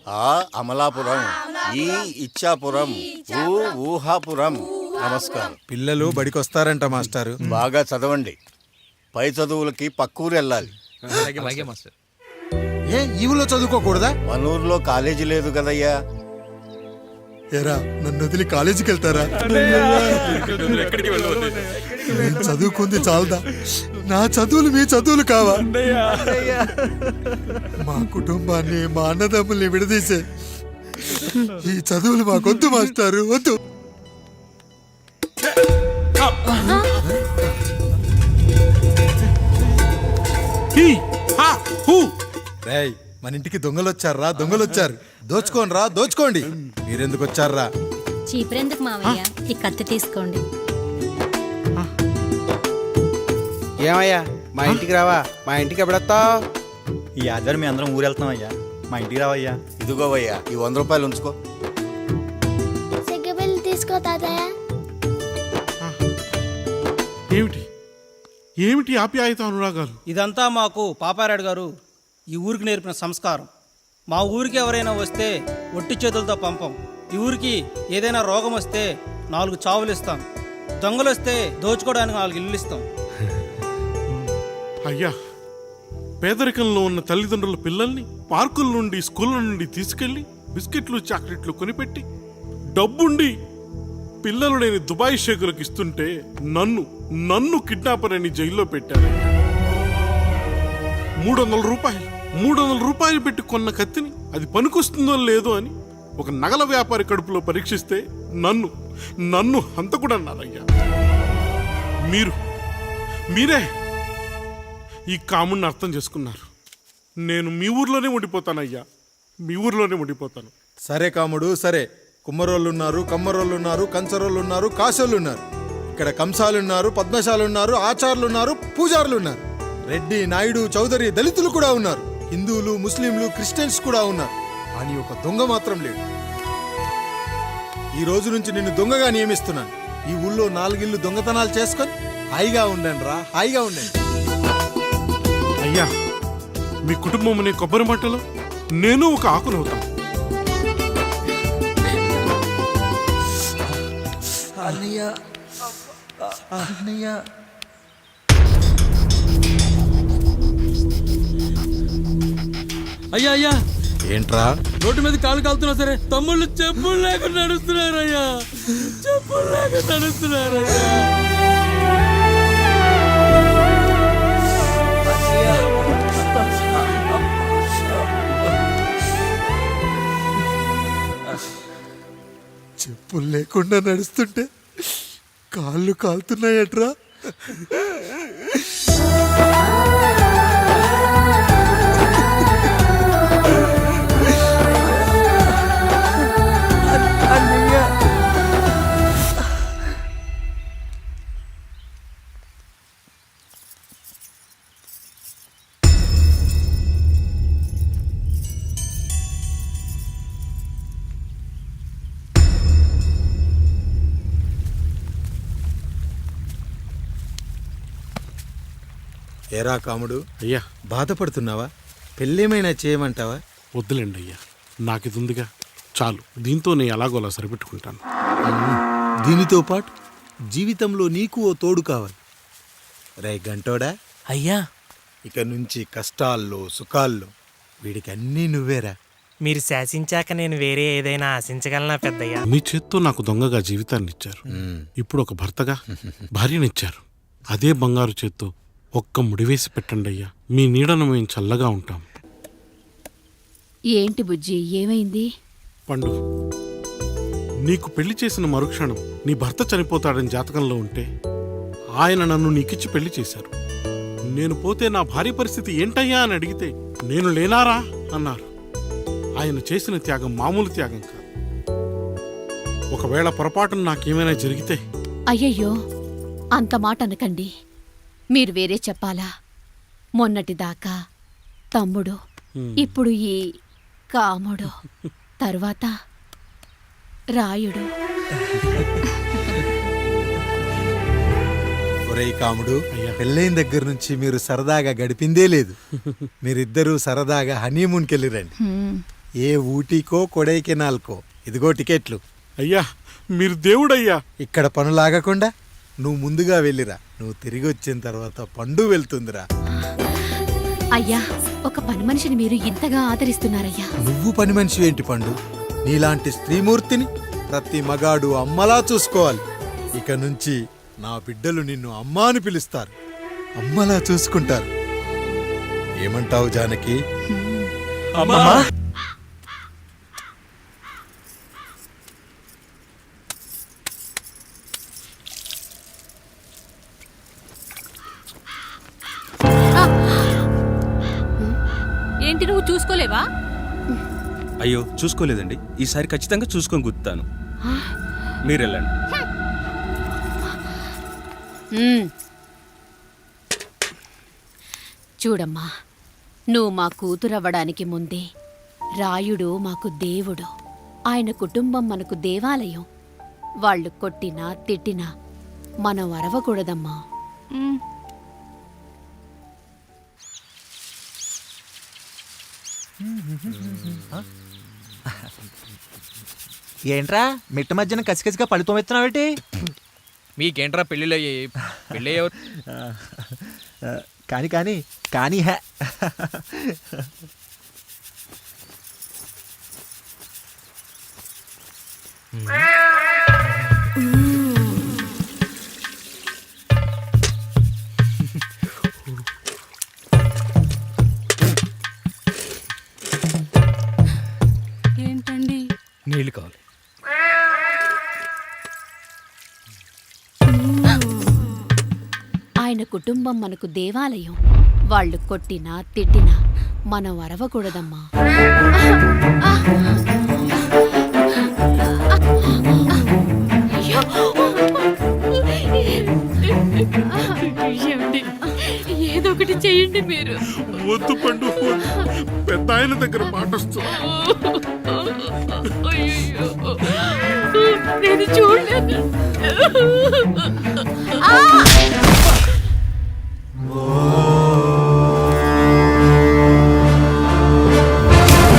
ఆ అమలాపురం, ఈ ఇచ్చాపురం, ఊహాపురం. నమస్కారం. పిల్లలు బడికొస్తారంట మాస్టారు. బాగా చదవండి. పై చదువులకి పక్కూరు వెళ్ళాలి. ఏ ఈ ఊళ్ళో చదువుకోకూడదా? మన ఊర్లో కాలేజీ లేదు కదయ్యా. ఏరా నన్ను వదిలి కాలేజీకి వెళ్తారా? నేను చదువుకుంది చాలదా? నా చదువులు మీ చదువులు కావా? మా కుటుంబాన్ని మా అన్నదమ్ముల్ని విడదీసే ఈ చదువులు మాకొద్దు మాస్టారు, వద్దు. రేయ్, మన ఇంటికి దొంగలు వచ్చారా? దొంగలు వచ్చారు. దోచుకోండి రా, దోచుకోండి. మీరెందుకు వచ్చారా? చీపురెందుకు మావయ్య, ఈ కత్తి తీసుకోండి. ఏమయ్యా మా ఇంటికి రావా? మా ఇంటికి ఎప్పుడొస్తావు? ఈ ఆదివారం మీ అందరం ఊరు వెళ్తున్నాం అయ్యా, మా ఇంటికి రావయ్యా. ఇదిగోవయ్యా, ఈ 100 రూపాయలు ఉంచుకో. సిగ్గబిల్లి తీసుకో తాతయ్య. ఏమిటి ఏమిటి ఆప్యాయత అనురాగాలు? ఇదంతా మాకు పాపారాయుడు గారు ఈ ఊరికి నేర్పిన సంస్కారం. మా ఊరికి ఎవరైనా వస్తే ఒట్టి చేతులతో పంపం. ఈ ఊరికి ఏదైనా రోగం వస్తే 4 చావులు ఇస్తాం. దొంగలు వస్తే దోచుకోవడానికి 4 ఇల్లు ఇస్తాం. అయ్యా, పేదరికంలో ఉన్న తల్లిదండ్రుల పిల్లల్ని పార్కుల నుండి స్కూళ్ళ నుండి తీసుకెళ్లి బిస్కెట్లు చాక్లెట్లు కొనిపెట్టి డబ్బుండి పిల్లలు లేని దుబాయ్ షేకులకు ఇస్తుంటే నన్ను కిడ్నాపర్ అని జైల్లో పెట్టారు. 300 రూపాయలు పెట్టి కొన్న కత్తిని అది పనికొస్తుందో లేదో అని ఒక నగల వ్యాపారి కడుపులో పరీక్షిస్తే నన్ను హంతకుడు అన్నారయ్యా. మీరే ఈ కాముడిని అర్థం చేసుకున్నారు. నేను మీ ఊర్లోనే ఉండిపోతానయ్యా, మీ ఊర్లోనే ఉండిపోతాను. సరే కాముడు, సరే. కుమ్మరోళ్ళున్నారు, కమ్మరోళ్ళున్నారు, కంచరోళ్ళున్నారు, కాశోళ్ళున్నారు. ఇక్కడ కంసాలున్నారు, పద్మశాలున్నారు, ఆచార్యులున్నారు, పూజారులున్నారు. రెడ్డి, నాయుడు, చౌదరి, దళితులు కూడా ఉన్నారు. హిందువులు, ముస్లింలు, క్రిస్టియన్స్ కూడా ఉన్నారు. కానీ ఒక దొంగ మాత్రం లేడు. ఈ రోజు నుంచి నిన్ను దొంగగా నియమిస్తున్నాను. ఈ ఊళ్ళో 4 ఇళ్ళు దొంగతనాలు చేసుకొని హాయిగా ఉండండి రా, హాయిగా ఉండండి. అయ్యా, మీ కుటుంబం అనే కొబ్బరి మట్టలో నేను ఒక ఆకునవుతాను. అయ్యా అయ్యా, ఏంట్రా? రోడ్డు మీద కాలు కాలుతున్నా సరే తమ్ముళ్ళు చెప్పులు లేకుండా నడుస్తున్నారయ్యా, చెప్పులు లేకుండా నడుస్తున్నారయ్యా. చెప్పులు లేకుండా నడుస్తుంటే కాళ్ళు కాలుతున్నాయట్రా. ఏరా కాముడు, అయ్యా, బాధపడుతున్నావా? పెళ్ళేమైనా చేయమంటావా? వద్దులేండి అయ్యా, నాకు ఇది ఉందిగా చాలు. దీంతో నేను ఎలాగోలా సరిపెట్టుకుంటాను. దీనితో పాటు జీవితంలో నీకు ఓ తోడు కావాలి. రే గంటోడా అయ్యా, ఇక నుంచి కష్టాల్లో సుఖాల్లో వీడికి అన్నీ నువ్వేరా. మీరు శాసించాక నేను వేరే ఏదైనా ఆశించగలనా పెద్దయ్యా? మీ చేత్తో నాకు దొంగగా జీవితాన్ని ఇచ్చారు. ఇప్పుడు ఒక భర్తగా భార్యనిచ్చారు. అదే బంగారు చేత్తో ఒక్క ముడివేసి పెట్టండి అయ్యా, మీ నీడను మేము చల్లగా ఉంటాం. ఏంటి బుజ్జి, ఏమైంది? పండు, నీకు పెళ్లి చేసిన మరుక్షణం నీ భర్త చనిపోతాడని జాతకంలో ఉంటే ఆయన నన్ను నీకిచ్చి పెళ్లి చేశారు. నేను పోతే నా భార్య పరిస్థితి ఏంటయ్యా అని అడిగితే నేను లేనారా అన్నారు. ఆయన చేసిన త్యాగం మామూలు త్యాగం కాదు. ఒకవేళ పొరపాటున నాకేమైనా జరిగితే... అయ్యయ్యో, అంత మాట అనకండి. మీరు వేరే చెప్పాలా? మొన్నటిదాకా తమ్ముడు, ఇప్పుడు ఈ కాముడు, తర్వాత రాయుడు. ఒరేయ్ కాముడు, పెళ్ళైన దగ్గర నుంచి మీరు సరదాగా గడిపిందే లేదు. మీరిద్దరూ సరదాగా హనీమూన్కి వెళ్ళిరండి. ఏ ఊటీకో కొడైకెనాల్కో. ఇదిగో టికెట్లు. అయ్యా మీరు దేవుడయ్యా. ఇక్కడ పనులాగకుండా నువ్వు ముందుగా వెళ్ళిరా. నువ్వు తిరిగి వచ్చిన తర్వాత పండు వెళ్తుందిరా. అయ్యా, ఒక పని మనిషిని మీరు ఇంతగా ఆదరిస్తున్నారయ్యా. నువ్వు పని మనిషి ఏంటి పండు? నీలాంటి స్త్రీమూర్తిని ప్రతి మగాడు అమ్మలా చూసుకోవాలి. ఇక నుంచి నా బిడ్డలు నిన్ను అమ్మా అని పిలుస్తారు, అమ్మలా చూసుకుంటారు. ఏమంటావు జానకి? ఏంటి, నువ్వు చూసుకోలేవా? అయ్యో చూసుకోలేదండి, ఈసారి ఖచ్చితంగా చూసుకొని గుర్తాను. మీరు వెళ్ళండి. చూడమ్మా, నువ్వు మా కూతురవ్వడానికి ముందే రాయుడు మాకు దేవుడు, ఆయన కుటుంబం మనకు దేవాలయం. వాళ్ళు కొట్టినా తిట్టినా మనం అరవకూడదమ్మా. ఏంట్రా మిట్ట మధ్యన కసికసిగా పళ్ళుతో ఎత్తున్నావేటి? మీకేంట్రా పెళ్ళిళ్ళు అయ్యాయి? పెళ్ళి ఎవరు? కానీ కానీ కానీ హే ఏంటండి? నీళ్ళు కావాలి. ఆయన కుటుంబం మనకు దేవాలయం. వాళ్ళు కొట్టినా తిట్టినా మనం అరవకూడదమ్మా. ఏదో ఒకటి చెయ్యండి మీరు. వద్దు పండు, పెద్ద ఆయన దగ్గర మాటొస్తూ. నేను చూడలేదు.